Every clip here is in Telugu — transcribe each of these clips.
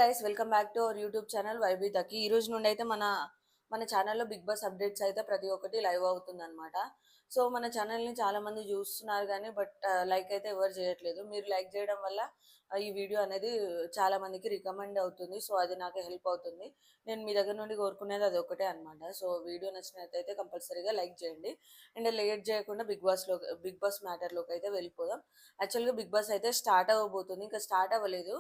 Guys welcome back to our YouTube channel వైబీ తకి. ఈ రోజు నుండి అయితే మన ఛానల్లో బిగ్ బాస్ అప్డేట్స్ అయితే ప్రతి ఒక్కటి లైవ్ అవుతుంది అనమాట. సో మన ఛానల్ని చాలా మంది చూస్తున్నారు కానీ లైక్ అయితే ఎవరు చేయట్లేదు. మీరు లైక్ చేయడం వల్ల ఈ వీడియో అనేది చాలా మందికి రికమెండ్ అవుతుంది. సో అది నాకు హెల్ప్ అవుతుంది. నేను మీ దగ్గర నుండి కోరుకునేది అది ఒకటే అనమాట. సో వీడియో నచ్చినట్లయితే కంపల్సరీగా లైక్ చేయండి. అండ్ లేట్ చేయకుండా బిగ్ బాస్ మ్యాటర్లోకి అయితే వెళ్ళిపోదాం. యాక్చువల్గా బిగ్ బాస్ అయితే స్టార్ట్ అవ్వబోతుంది, ఇంకా స్టార్ట్ అవ్వలేదు.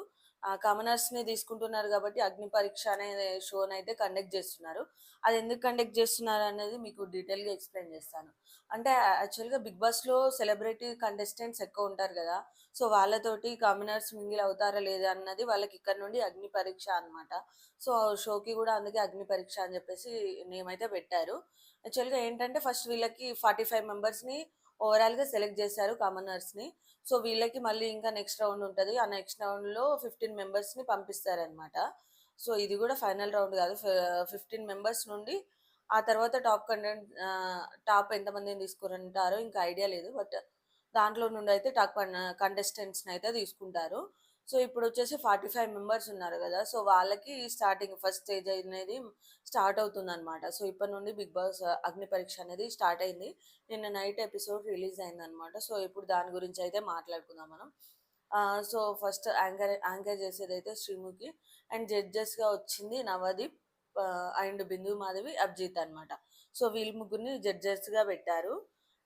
కామనర్స్ ని తీసుకుంటున్నారు కాబట్టి అగ్ని పరీక్ష అనే షోని అయితే కండక్ట్ చేస్తున్నారు. అది ఎందుకు కండక్ట్ చేస్తున్నారు అనేది మీకు డీటెయిల్ గా ఎక్స్ప్లెయిన్ చేస్తాను. అంటే యాక్చువల్ గా బిగ్ బాస్ లో సెలబ్రిటీ కంటెస్టెంట్స్ ఎక్కువ ఉంటారు కదా. సో వాళ్ళతోటి కామనర్స్ మింగిల్ అవుతారా లేదా అన్నది వాళ్ళకి ఇక్కడ నుండి అగ్ని పరీక్ష అన్నమాట. సో షోకి కూడా అందుకే అగ్ని పరీక్ష అని చెప్పేసి నేమ్ అయితే పెట్టారు. యాక్చువల్ గా ఏంటంటే ఫస్ట్ వీళ్ళకి 45 మెంబర్స్ ని ఓవరాల్ గా సెలెక్ట్ చేశారు కామనర్స్ ని. సో వీళ్ళకి మళ్ళీ ఇంకా నెక్స్ట్ రౌండ్ ఉంటుంది. ఆ నెక్స్ట్ రౌండ్ లో 15 మెంబర్స్ ని పంపిస్తారనమాట. సో ఇది కూడా ఫైనల్ రౌండ్ కాదు. 15 మెంబర్స్ నుండి ఆ తర్వాత టాప్ ఎంతమందిని తీసుకుంటారో ఇంకా ఐడియా లేదు. బట్ దాంట్లో నుండి అయితే టాప్ కంటెస్టెంట్స్ అయితే తీసుకుంటారు. సో ఇప్పుడు వచ్చేసి 45 మెంబర్స్ ఉన్నారు కదా. సో వాళ్ళకి స్టార్టింగ్ ఫస్ట్ స్టేజ్ అనేది స్టార్ట్ అవుతుంది అనమాట. సో ఇప్పటి నుండి బిగ్ బాస్ అగ్ని పరీక్ష అనేది స్టార్ట్ అయింది. నిన్న నైట్ ఎపిసోడ్ రిలీజ్ అయింది అనమాట. సో ఇప్పుడు దాని గురించి అయితే మాట్లాడుకుందాం మనం. సో ఫస్ట్ యాంకర్ చేసేది అయితే శ్రీముఖి, అండ్ జడ్జెస్గా వచ్చింది నవదీప్ అండ్ బిందు మాధవి, అభిజిత్ అనమాట. సో వీళ్ళ ముగ్గురిని జడ్జెస్గా పెట్టారు.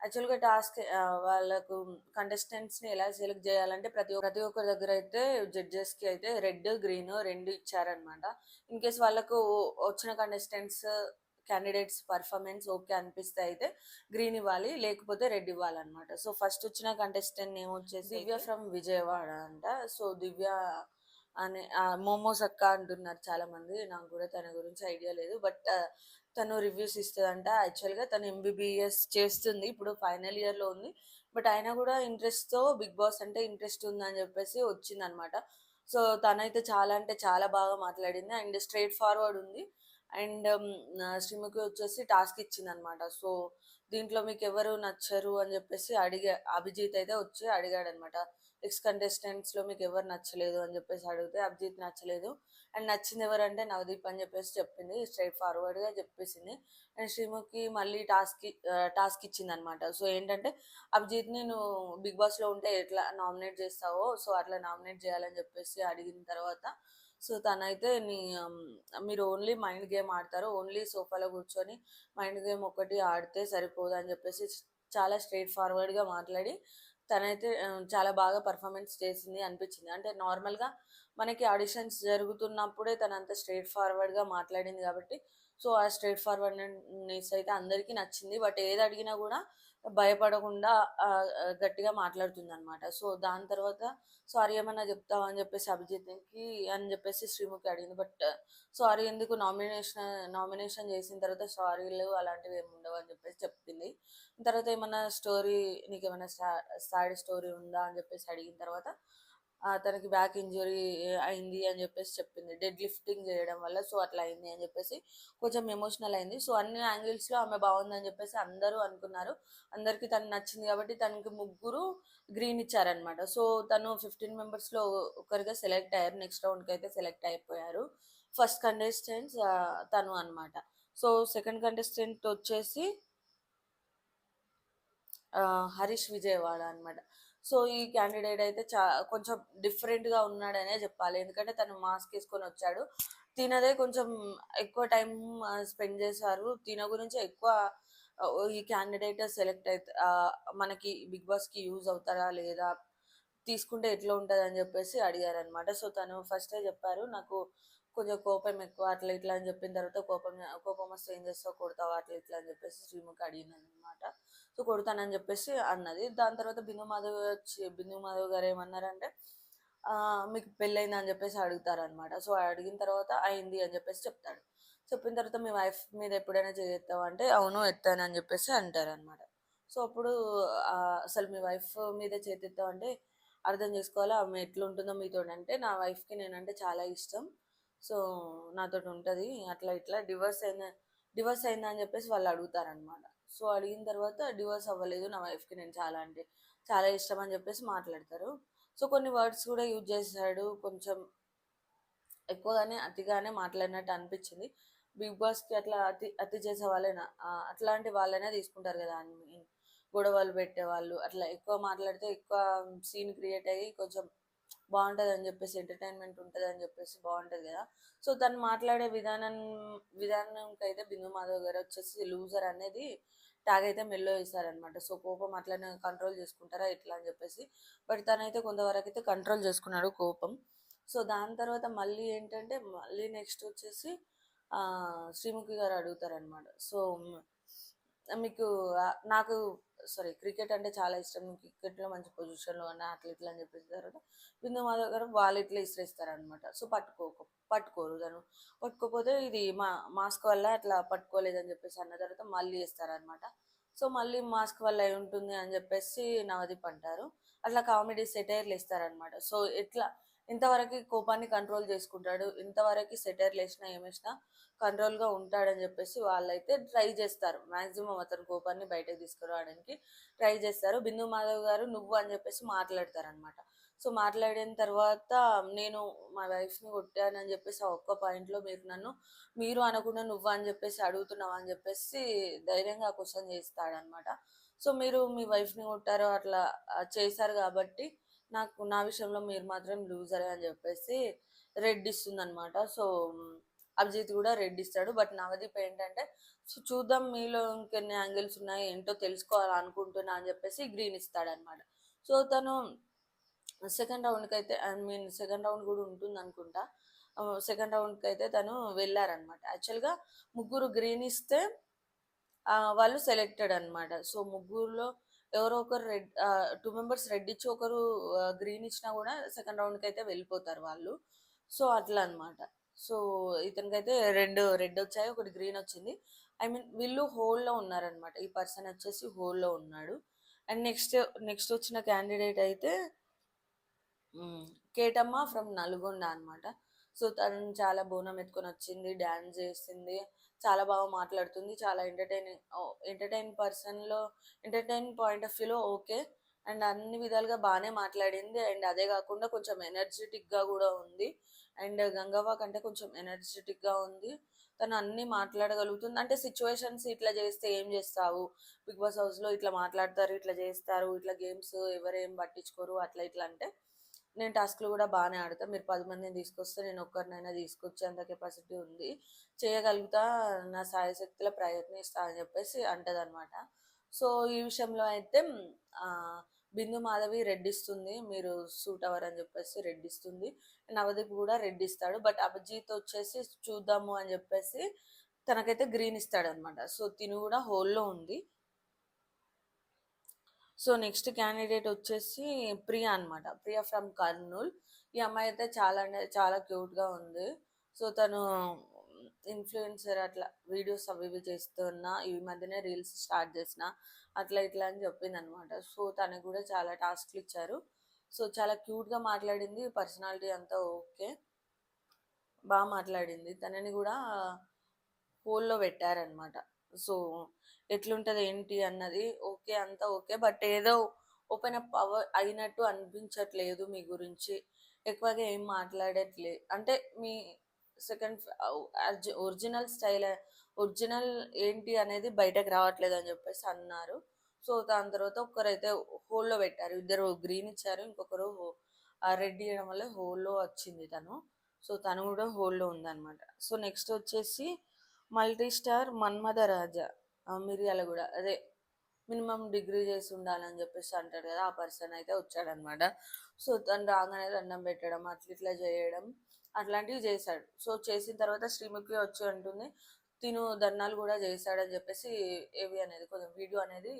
యాక్చువల్గా టాస్క్ వాళ్ళకు కంటెస్టెంట్స్ని ఎలా సెలెక్ట్ చేయాలంటే ప్రతి ఒక్కరి దగ్గర అయితే జడ్జెస్కి అయితే రెడ్ గ్రీన్ రెండు ఇచ్చారనమాట. ఇన్ కేస్ వాళ్ళకు వచ్చిన క్యాండిడేట్స్ పర్ఫార్మెన్స్ ఓకే అనిపిస్తే అయితే గ్రీన్ ఇవ్వాలి, లేకపోతే రెడ్ ఇవ్వాలన్నమాట. సో ఫస్ట్ వచ్చిన కంటెస్టెంట్ నేమ్ వచ్చేసి దివ్య ఫ్రమ్ విజయవాడ అంట. సో దివ్య అనే మోమోస్ అక్క అంటున్నారు చాలా మంది. నాకు కూడా తన గురించి ఐడియా లేదు. బట్ తను రివ్యూస్ ఇస్తుందంట. యాక్చువల్గా తను ఎంబీబీఎస్ చేస్తుంది, ఇప్పుడు ఫైనల్ ఇయర్లో ఉంది. బట్ అయినా కూడా ఇంట్రెస్ట్తో బిగ్ బాస్ అంటే ఇంట్రెస్ట్ ఉందని చెప్పేసి వచ్చిందనమాట. సో తనైతే చాలా అంటే చాలా బాగా మాట్లాడింది అండ్ స్ట్రైట్ ఫార్వర్డ్ ఉంది. అండ్ శ్రీముఖి వచ్చేసి టాస్క్ ఇచ్చింది అనమాట. సో దీంట్లో మీకు ఎవరు నచ్చరు అని చెప్పేసి అభిజిత్ అయితే వచ్చి అడిగాడు అనమాట. ఎక్స్ కంటెస్టెంట్స్లో మీకు ఎవరు నచ్చలేదు అని చెప్పేసి అడిగితే అభిజిత్ నచ్చలేదు, అండ్ నచ్చింది ఎవరంటే నవదీప్ అని చెప్పేసి చెప్పింది. స్ట్రైట్ ఫార్వర్డ్గా చెప్పేసింది. అండ్ శ్రీముఖి మళ్ళీ టాస్క్ ఇచ్చింది అనమాట. సో ఏంటంటే అభిజిత్ని నువ్వు బిగ్ బాస్లో ఉంటే ఎట్లా నామినేట్ చేస్తావో సో అట్లా నామినేట్ చేయాలని చెప్పేసి అడిగిన తర్వాత సో తనైతే మీరు ఓన్లీ మైండ్ గేమ్ ఆడతారు, ఓన్లీ సోఫాలో కూర్చొని మైండ్ గేమ్ ఒకటి ఆడితే సరిపోదు అని చెప్పేసి చాలా స్ట్రైట్ ఫార్వర్డ్గా మాట్లాడి తనైతే చాలా బాగా పర్ఫార్మెన్స్ చేసింది అనిపించింది. అంటే నార్మల్గా మనకి ఆడిషన్స్ జరుగుతున్నప్పుడే తను అంత స్ట్రైట్ ఫార్వర్డ్గా మాట్లాడింది కాబట్టి సో ఆ స్ట్రైట్ ఫార్వర్డ్నెస్ అయితే అందరికీ నచ్చింది. బట్ ఏది అడిగినా కూడా భయపడకుండా గట్టిగా మాట్లాడుతుంది అనమాట. సో దాని తర్వాత సారీ ఏమన్నా చెప్తావా అని చెప్పేసి అభిజిత్కి అని చెప్పేసి శ్రీముఖి అడిగింది. బట్ సారీ ఎందుకు, నామినేషన్ చేసిన తర్వాత సారీలు అలాంటివి ఏమి ఉండవు అని చెప్పేసి చెప్పింది. తర్వాత ఏమన్నా నీకు ఏమైనా సాడ్ స్టోరీ ఉందా అని చెప్పేసి అడిగిన తర్వాత తనకి బ్యాక్ ఇంజరీ అయింది అని చెప్పేసి చెప్పింది, డెడ్ లిఫ్టింగ్ చేయడం వల్ల సో అట్లా అయింది అని చెప్పేసి కొంచెం ఎమోషనల్ అయింది. సో అన్ని యాంగిల్స్లో ఆమె బాగుందని చెప్పేసి అందరూ అనుకున్నారు. అందరికీ తను నచ్చింది కాబట్టి తనకి ముగ్గురు గ్రీన్ ఇచ్చారనమాట. సో తను 15 మెంబర్స్లో ఒకరిగా సెలెక్ట్ అయ్యారు. నెక్స్ట్ రౌండ్కి అయితే సెలెక్ట్ అయిపోయారు. ఫస్ట్ కంటెస్టెంట్స్ తను అనమాట. సో సెకండ్ కంటెస్టెంట్ వచ్చేసి హరీష్ విజయవాడ అనమాట. సో ఈ క్యాండిడేట్ అయితే కొంచెం డిఫరెంట్గా ఉన్నాడనే చెప్పాలి. ఎందుకంటే తను మాస్క్ వేసుకొని వచ్చాడు. తినదే కొంచెం ఎక్కువ టైం స్పెండ్ చేశారు. తిన గురించి ఎక్కువ ఈ క్యాండిడేట్ సెలెక్ట్ అయితే మనకి బిగ్ బాస్కి యూజ్ అవుతారా లేదా, తీసుకుంటే ఎట్లా ఉంటుంది అని చెప్పేసి అడిగారనమాట. సో తను ఫస్టే చెప్పారు, నాకు కొంచెం కోపం ఎక్కువ అట్లా ఇట్లా అని చెప్పిన తర్వాత కోపం వస్తే ఏం చేస్తావు, కొడతావా అట్లా ఇట్లా అని చెప్పేసి శ్రీముఖి అడిగింది అనమాట. సో కొడతానని చెప్పేసి అన్నది. దాని తర్వాత బిందు మాధవ్ గారు ఏమన్నారంటే మీకు పెళ్ళైంది అని చెప్పేసి అడుగుతారనమాట. సో అడిగిన తర్వాత అయింది అని చెప్పేసి చెప్తాడు. చెప్పిన తర్వాత మీ వైఫ్ మీద ఎప్పుడైనా చేస్తావా అంటే అవును ఎత్తానని చెప్పేసి అంటారనమాట. సో అప్పుడు అసలు మీ వైఫ్ మీద చేతిస్తావు అంటే అర్థం చేసుకోవాలి ఆమె ఎట్లుంటుందో మీతో అంటే, నా వైఫ్కి నేనంటే చాలా ఇష్టం, సో నాతో ఉంటుంది అట్లా ఇట్లా డివోర్స్ అయిందా అని చెప్పేసి వాళ్ళు అడుగుతారనమాట. సో అడిగిన తర్వాత డివోర్స్ అవ్వలేదు, నా వైఫ్కి నేను చాలా అంటే చాలా ఇష్టం అని చెప్పేసి మాట్లాడతారు. సో కొన్ని వర్డ్స్ కూడా యూజ్ చేశాడు, కొంచెం ఎక్కువగానే అతిగానే మాట్లాడినట్టు అనిపించింది. బిగ్ బాస్‌కి అట్లా అతి అతి చేసే వాళ్ళేనా అట్లాంటి వాళ్ళనే తీసుకుంటారు కదా! గొడవలు పెట్టేవాళ్ళు అట్లా ఎక్కువ మాట్లాడితే ఎక్కువ సీన్ క్రియేట్ అయ్యి కొంచెం బావుంటదని చెప్పేసి ఎంటర్‌టైన్‌మెంట్ ఉంటదని చెప్పేసి బావుంటది కదా! సో, తను మాట్లాడే విధానంకైతే బిందు మాధవ్ గారు వచ్చేసి లూజర్ అనేది ట్యాగ్ అయితే మెల్లో ఏసారనమాట. సో, కోపం అట్లనే కంట్రోల్ చేసుకుంటారా ఎట్లా అని చెప్పేసి. బట్ తనైతే కొంతవరకైతే కంట్రోల్ చేసుకున్నాడు కోపం. సో, దాని తర్వాత మళ్ళీ ఏంటంటే మళ్ళీ నెక్స్ట్ వచ్చేసి శ్రీముఖి గారు అడుగుతారనమాట. సో, మీకు నాకు సారీ క్రికెట్ అంటే చాలా ఇష్టం. నేను క్రికెట్‌లో మంచి పొజిషన్‌లో ఉన్నా అట్లా ఇట్లా అని చెప్పేసిన తర్వాత బిందు మాధవ్ గారు వాళ్ళు ఇట్లా ఇసిరేస్తారనమాట. సో, పట్టుకోరు తను. పట్టుకోకపోతే ఇది మాస్క్ వల్ల అట్లా పట్టుకోలేదని చెప్పేసి అన్న తర్వాత మళ్ళీ ఏస్తారనమాట. సో, మళ్ళీ మాస్క్ వల్ల అయి ఉంటుంది అని చెప్పేసి నవదీప్ అంటారు. అట్లా కామెడీ సెటైర్‌లు ఏస్తారనమాట. సో, ఇంతవరకి కోపాన్ని కంట్రోల్ చేసుకుంటాడు. ఇంతవరకి సెటైర్‌లేసినా ఏమేసినా కంట్రోల్‌గా ఉంటాడని జెప్పేసి వాళ్ళైతే ట్రై జేస్తారు. మాక్సిమం అతని కోపాన్ని బయటకి తీసుకురావడానికి ట్రై జేస్తారు. బిందు మాధవ్ గారు నువ్వు అని జెప్పేసి మాట్లాడతారనమాట. సో, మాట్లాడిన తర్వాత నేను మా వైఫ్‌ని కొట్టానని జెప్పేసి ఆ ఒక్క పాయింట్‌లో మీరు అనకుండా నువ్వు అని జెప్పేసి అడుగుతున్నావా అని జెప్పేసి ధైర్యంగా క్వెషన్ చేస్తాడనమాట. సో, మీరు మీ వైఫ్‌ని కొట్టారు అట్లా చేశారు గాబట్టి నా విషయంలో మీరు మాత్రం లూజరే అని జెప్పేసి రెడ్ ఇస్తుందనమాట. సో, అభిజిత్ గూడా రెడ్ ఇస్తాడు. బట్ నవదీప్ ఏంటంటే సో, చూద్దాం మీలో ఇంకెన్ని యాంగిల్స్ ఉన్నాయి ఏంటో తెలుసుకోవాలనుకుంటున్నా అని జెప్పేసి గ్రీన్ ఇస్తాడనమాట. సో, తను సెకండ్ రౌండ్‌కైతే సెకండ్ రౌండ్ గూడా ఉంటుందనుకుంటా. సెకండ్ రౌండ్‌కైతే తను వెళ్లారనమాట. యాక్చువల్‌గా ముగ్గురు గ్రీన్ ఇస్తే వాళ్ళు సెలెక్టెడ్ అనమాట. సో, ముగ్గురులో ఎవరో ఒకరు 2 మెంబర్స్ రెడ్ ఇచ్చి ఒకరు గ్రీన్ ఇచ్చినా గూడా సెకండ్ రౌండ్‌కైతే వెళ్ళిపోతారు వాళ్ళు. సో, అట్లా అనమాట. సో, ఇతనికైతే రెడ్ వచ్చాయి. ఒకటి గ్రీన్ వచ్చింది. ఐ మీన్ వీళ్ళు హోల్‌లో ఉన్నారనమాట. ఈ పర్సన్ వచ్చేసి హోల్‌లో ఉన్నాడు. అండ్ నెక్స్ట్ వచ్చిన క్యాండిడేట్ అయితే కేటమ్మ ఫ్రమ్ నల్గొండ అనమాట. సో, తను చాలా బోనం ఎత్తుకొనొచ్చింది, డాన్స్ జేసింది, చాలా బాగా మాట్లాడుతుంది. చాలా ఎంటర్‌టైన్ పర్సన్‌లో ఎంటర్‌టైన్ పాయింట్ ఆఫ్ వ్యూలో ఓకే. అండ్ అన్ని విధాలుగా బానే మాట్లాడింది. అండ్ అదే గాకుండా కొంచెం ఎనర్జిటిక్‌గా గూడా ఉంది. అండ్ గంగవ్వ కంటే కొంచెం ఎనర్జిటిక్‌గా ఉంది. తను అన్నీ మాట్లాడగలుగుతుంది. అంటే సిట్యుయేషన్స్ ఇట్లా జేస్తే ఏం జేస్తావు? బిగ్ బాస్ హౌస్‌లో ఇట్లా మాట్లాడతారు, ఇట్లా జేస్తారు, ఇట్లా గేమ్స్ ఎవరేం పట్టించుకోరు అట్లా ఇట్లా అంటే నేను టాస్క్‌లు గూడా బానే ఆడతా. మీరు 10 మందిని తీసుకొస్తే నేను ఒక్కరినైనా తీసుకొచ్చేంత కెపాసిటీ ఉంది. చేయగలుగుతా, నా శాయశక్తులా ప్రయత్నిస్తా అని జెప్పేసి అంటదనమాట. సో, ఈ విషయంలో అయితే బిందు మాధవి రెడ్ ఇస్తుంది. మీరు సూట్ అవ్వరని జెప్పేసి రెడ్ ఇస్తుంది. నవదీప్ గూడా రెడ్ ఇస్తాడు. బట్ అభిజిత్ వచ్చేసి చూద్దాము అని జెప్పేసి తనకైతే గ్రీన్ ఇస్తాడనమాట. సో, తిను గూడా హోల్‌లో ఉంది. సో, నెక్స్ట్ క్యాండిడేట్ వచ్చేసి ప్రియా అనమాట. ప్రియా ఫ్రమ్ కర్నూల్. ఈ అమ్మాయి అయితే చాలా అంటే చాలా క్యూట్‌గా ఉంది. సో, తను ఇన్‌ఫ్లుయెన్సర్ అట్లా వీడియోస్ అవి ఇవి చేస్తున్నా. ఈ మధ్యనే రీల్స్ స్టార్ట్ చేసిన. అట్లా ఇట్లా అని చెప్పిందనమాట. సో, తనకు కూడా చాలా టాస్క్‌లు ఇచ్చారు. సో, చాలా క్యూట్‌గా మాట్లాడింది. పర్సనాలిటీ అంతా ఓకే. మాట్లాడింది. తనని గూడా హోల్‌లో పెట్టారనమాట. సో, ఎట్లుంటది ఏంటి అన్నది ఓకే. అంతా ఓకే. బట్ ఏదో ఓపెన్ అప్ అయినట్టు అనిపించట్లేదు మీ గురించి. ఎక్కువగా ఏం అంటే మీ సెకండ్ ఒరిజినల్ స్టైల్ ఒరిజినల్ ఏంటి అనేది బయటకు రావట్లేదని జెప్పేసి అన్నారు. సో, దాని తర్వాత ఒకరైతే హోల్‌లో పెట్టారు. ఇద్దరు గ్రీన్ ఇచ్చారు. ఇంకొకరు రెడ్ ఇయ్యడం వల్ల హోల్‌లో వచ్చింది తను. సో, తను గూడా హోల్‌లో ఉందనమాట. సో, నెక్స్ట్ వచ్చేసి మల్టీ స్టార్ మన్మథరాజ మిర్యాలగూడ అదే మినిమమ్ డిగ్రీ చేసి ఉండాలని చెప్పేసి అంటాడు కదా! ఆ పర్సన్ అయితే వచ్చాడనమాట. సో, తను రాగానే దండం పెట్టడం అట్లా ఇట్లా చేయడం అట్లాంటివి చేశాడు. సో, చేసిన తర్వాత శ్రీముఖి వచ్చి అంటుంది తిను ధర్నాలు కూడా చేశాడని చెప్పేసి ఏవి అనేది కొంచెం వీడియో అనేది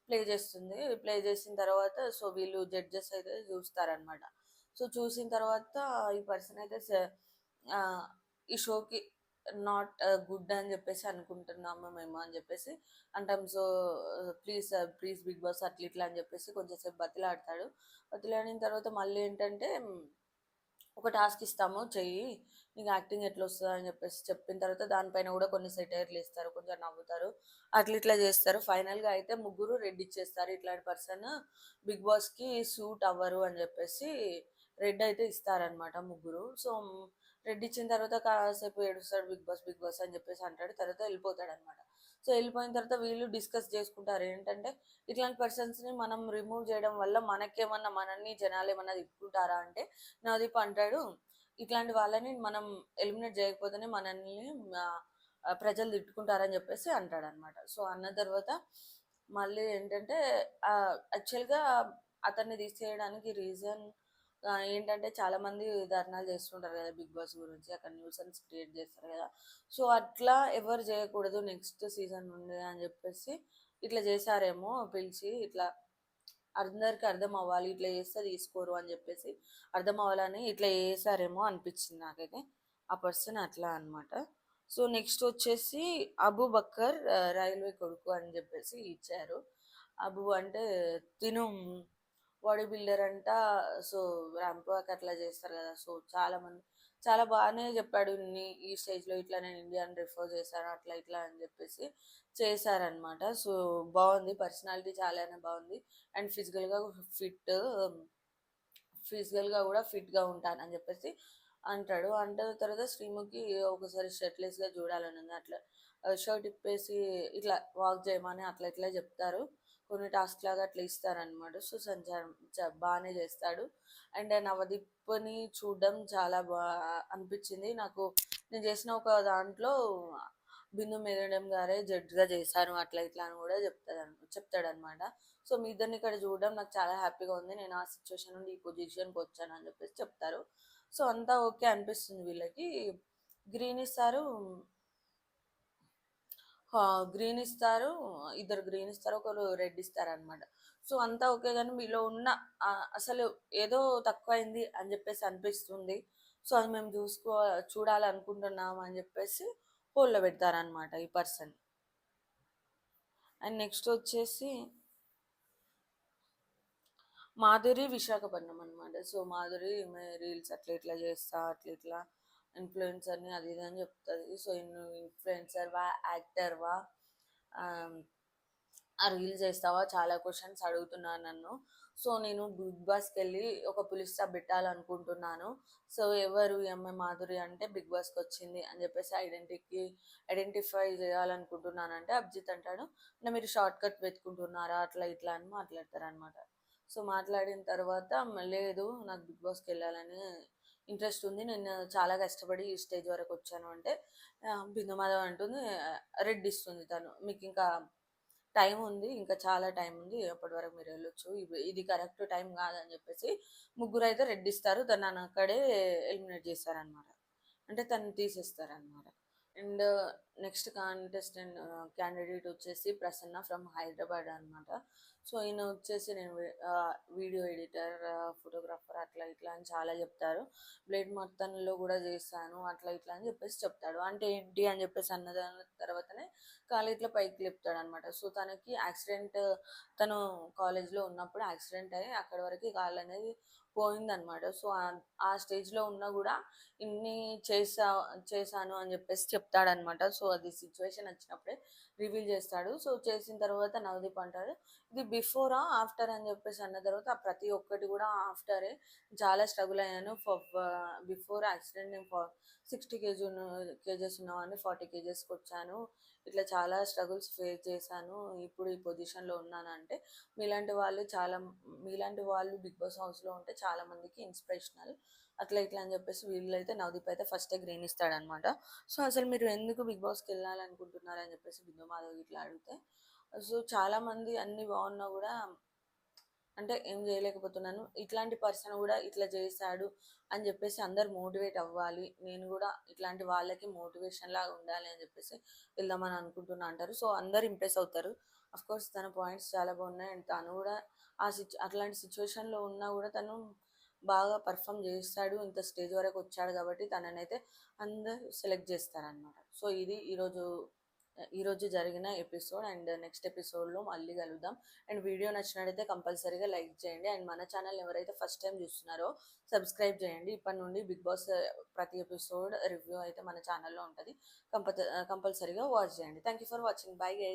ప్లే చేస్తుంది. ప్లే చేసిన తర్వాత సో, వీళ్ళు జడ్జెస్ అయితే చూస్తారనమాట. సో, చూసిన తర్వాత ఈ పర్సన్ అయితే ఈ షోకి నాట్ గుడ్ అని చెప్పేసి అనుకుంటున్నాము మేము అని చెప్పేసి అంటాం. సో, ప్లీజ్ బిగ్ బాస్ అట్లా ఇట్లా అని చెప్పేసి కొంచెం సేపు బతిలాడతాడు. బతిలాడిన తర్వాత మళ్ళీ ఏంటంటే ఒక టాస్క్ ఇస్తాము చెయ్యి, నీకు యాక్టింగ్ ఎట్లా వస్తుందో అని చెప్పేసి చెప్పిన తర్వాత దానిపైన కూడా కొన్ని సెటైర్లు ఇస్తారు, కొంచెం నవ్వుతారు, అట్లా ఇట్లా చేస్తారు. ఫైనల్గా అయితే ముగ్గురు రెడ్ ఇచ్చేస్తారు. ఇట్లాంటి పర్సన్ బిగ్ బాస్కి సూట్ అవ్వరు అని చెప్పేసి రెడ్ అయితే ఇస్తారనమాట ముగ్గురు. సో, రెడ్ ఇచ్చిన తర్వాత కాసేపు ఏడుస్తాడు, బిగ్ బాస్ బిగ్ బాస్ అని చెప్పేసి అంటాడు. తర్వాత వెళ్ళిపోతాడు అనమాట. సో వెళ్ళిపోయిన తర్వాత వీళ్ళు డిస్కస్ చేసుకుంటారు ఏంటంటే ఇట్లాంటి పర్సన్స్ని మనం రిమూవ్ చేయడం వల్ల మనకేమన్నా మనల్ని జనాలు ఏమన్నా తిట్టుకుంటారా అంటే నవదీప్ అంటాడు, ఇట్లాంటి వాళ్ళని మనం ఎలిమినేట్ చేయకపోతేనే మనల్ని ఆ, ప్రజలు తిట్టుకుంటారని చెప్పేసి అంటాడు అనమాట. సో అన్న తర్వాత మళ్ళీ ఏంటంటే యాక్చువల్గా అతన్ని తీసేయడానికి రీజన్ ఏంటంటే చాలా మంది ధర్నాలు చేస్తుంటారు కదా బిగ్ బాస్ గురించి, అక్కడ న్యూసెన్స్ క్రియేట్ చేస్తారు కదా. సో అట్లా ఎవరు చేయకూడదు నెక్స్ట్ సీజన్ నుండి అని చెప్పేసి ఇట్లా చేశారేమో పిలిచి, ఇట్లా అందరికి అర్థం అవ్వాలి, ఇట్లా చేస్తే తీసుకోరు అని చెప్పేసి అర్థం అవ్వాలని ఇట్లా చేశారేమో అనిపించింది నాకైతే. ఆ పర్సన్ అట్లా అనమాట. సో నెక్స్ట్ వచ్చేసి అబూ బక్కర్ రైల్వే కొడుకు అని చెప్పేసి ఇచ్చారు. అబు అంటే తిను బాడీ బిల్డర్ అంట. సో ర్యాంప్ వాక్ అట్లా చేస్తారు కదా. సో చాలా మంది చాలా బాగానే చెప్పాడు, ఈ స్టేజ్లో ఇట్లా నేను ఇండియాని రిఫర్ చేశాను అట్లా ఇట్లా అని చెప్పేసి చేశారనమాట. సో బాగుంది, పర్సనాలిటీ చాలానే బాగుంది. అండ్ ఫిజికల్గా కూడా ఫిట్గా ఉంటానని చెప్పేసి అంటాడు. అంటే తర్వాత శ్రీముఖి ఒకసారి షర్ట్లెస్గా చూడాలని ఉంది, అట్లా షర్ట్ ఇప్పేసి ఇట్లా వాక్ చేయమని అట్లా ఇట్లా చెప్తారు, కొన్ని టాస్క్ లాగా అట్లా ఇస్తారనమాట. సో సంచారం బాగానే చేస్తాడు. అండ్ నవదీప్ని చూడడం చాలా అనిపించింది నాకు. నేను చేసిన ఒక దాంట్లో బిందు మేడం గారే జడ్జ్గా చేశాను అట్లా ఇట్లా అని కూడా చెప్తాడనమాట. సో మీ ఇద్దరిని ఇక్కడ చూడడం నాకు చాలా హ్యాపీగా ఉంది, నేను ఆ సిచ్యువేషన్ నుండి ఈ పొజిషన్కి వచ్చాను అని చెప్పేసి చెప్తారు. సో అంతా ఓకే అనిపిస్తుంది వీళ్ళకి. గ్రీన్ ఇస్తారు, గ్రీన్ ఇస్తారు, ఇద్దరు గ్రీన్ ఇస్తారు, ఒకరు రెడ్ ఇస్తారు అనమాట. సో అంతా ఓకే కానీ మీలో ఉన్న అసలు ఏదో తక్కువైంది అని చెప్పేసి అనిపిస్తుంది. సో అది మేము చూడాలనుకుంటున్నాం అని చెప్పేసి హోల్లో పెడతారనమాట ఈ పర్సన్. అండ్ నెక్స్ట్ వచ్చేసి మాధురి విశాఖపట్నం అనమాట. సో మాధురి రీల్స్ అట్లా ఇట్లా చేస్తా అట్లా ఇట్లా ఇన్ఫ్లుయెన్సర్ని అది ఇది అని చెప్తుంది. సో ఇన్ఫ్లుయెన్సర్వా యాక్టర్వా, ఆ రీల్స్ చేస్తావా, చాలా క్వశ్చన్స్ అడుగుతున్నాను నన్ను. సో నేను బిగ్ బాస్కి వెళ్ళి ఒక పులిస్ స్టాప్ పెట్టాలనుకుంటున్నాను. సో ఎవరు ఈ అమ్మాయి మాధురి అంటే బిగ్ బాస్కి వచ్చింది అని చెప్పేసి ఐడెంటిఫై చేయాలనుకుంటున్నాను అంటే అభిజిత్ అంటాడు, అంటే మీరు షార్ట్ కట్ వెతుకుంటున్నారా అట్లా ఇట్లా అని మాట్లాడతారు అనమాట. సో మాట్లాడిన తర్వాత లేదు నాకు బిగ్ బాస్కి వెళ్ళాలని ఇంట్రెస్ట్ ఉంది, నేను చాలా కష్టపడి ఈ స్టేజ్ వరకు వచ్చాను అంటే బిందు మాధవ్ అంటుంది, రెడ్ ఇస్తుంది తను, మీకు ఇంకా టైం ఉంది, ఇంకా చాలా టైం ఉంది, అప్పటి వరకు మీరు వెళ్ళొచ్చు, ఇది కరెక్ట్ టైం కాదని చెప్పేసి ముగ్గురు అయితే రెడ్ ఇస్తారు, తను అక్కడే ఎలిమినేట్ చేస్తారనమాట, అంటే తను తీసేస్తారనమాట. అండ్ నెక్స్ట్ క్యాండిడేట్ వచ్చేసి ప్రసన్న ఫ్రమ్ హైదరాబాద్ అనమాట. సో ఈయన వచ్చేసి నేను వీడియో ఎడిటర్, ఫోటోగ్రాఫర్ అట్లా ఇట్లా అని చాలా చెప్తారు, బ్లేడ్ మొత్తంలో కూడా చేస్తాను అట్లా ఇట్లా అని చెప్పేసి చెప్తాడు. అంటే ఏంటి అని చెప్పేసి అన్నదాని తర్వాతనే కాలు ఇట్లా పైకి లేపుతాడు అనమాట. సో తనకి యాక్సిడెంట్, తను కాలేజ్లో ఉన్నప్పుడు యాక్సిడెంట్ అయ్యి అక్కడి వరకు కాలు అనేది పోయిందనమాట. సో ఆ స్టేజ్లో ఉన్నా కూడా ఇన్ని చేశాను అని చెప్పేసి చెప్తాడనమాట. సో అది సిచ్యువేషన్ వచ్చినప్పుడే రివీల్ చేస్తాడు. సో చేసిన తర్వాత నవదీప్ అంటాడు, ఇది బిఫోరా ఆఫ్టర్ అని చెప్పేసి అన్న తర్వాత ప్రతి ఒక్కటి కూడా ఆఫ్టరే, చాలా స్ట్రగుల్ అయ్యాను. బిఫోర్ యాక్సిడెంట్ నేను 60 కేజెస్ ఉన్నవాడిని 40 కేజెస్కి వచ్చాను, ఇట్లా చాలా స్ట్రగుల్స్ ఫేస్ చేశాను, ఇప్పుడు ఈ పొజిషన్లో ఉన్నానంటే మీలాంటి వాళ్ళు బిగ్ బాస్ హౌస్లో ఉంటే చాలా మందికి ఇన్స్పిరేషనల్ అట్లా ఇట్లా అని చెప్పేసి వీళ్ళైతే నవదీప్ అయితే ఫస్టే గ్రీన్ ఇస్తాడనమాట. సో అసలు మీరు ఎందుకు బిగ్ బాస్కి వెళ్ళాలనుకుంటున్నారు అని చెప్పేసి బిందు మాధవ్ ఇట్లా అడిగితే, సో చాలామంది అన్నీ బాగున్నా కూడా అంటే ఏం చేయలేకపోతున్నాను, ఇట్లాంటి పర్సన్ కూడా ఇట్లా చేశాడు అని చెప్పేసి అందరు మోటివేట్ అవ్వాలి, నేను కూడా ఇట్లాంటి వాళ్ళకి మోటివేషన్ లాగా ఉండాలి అని చెప్పేసి వెళ్దామని అనుకుంటున్నా అంటారు. సో అందరు ఇంప్రెస్ అవుతారు. కోర్స్ తన పాయింట్స్ చాలా బాగున్నాయి. అండ్ తను కూడా అట్లాంటి సిచ్యువేషన్లో ఉన్నా కూడా తను బాగా పర్ఫామ్ చేస్తాడు, ఇంత స్టేజ్ వరకు వచ్చాడు కాబట్టి తననైతే అందరు సెలెక్ట్ చేస్తారనమాట. సో ఇది ఈరోజు జరిగిన ఎపిసోడ్. అండ్ నెక్స్ట్ ఎపిసోడ్లో మళ్ళీ కలుద్దాం. అండ్ వీడియో నచ్చినట్టయితే కంపల్సరీగా లైక్ చేయండి. అండ్ మన ఛానల్ ఎవరైతే ఫస్ట్ టైం చూస్తున్నారో సబ్స్క్రైబ్ చేయండి. ఇప్పటి నుండి బిగ్ బాస్ ప్రతి ఎపిసోడ్ రివ్యూ అయితే మన ఛానల్లో ఉంటుంది, కంపల్సరీగా వాచ్ చేయండి. Thank you for watching. Bye guys.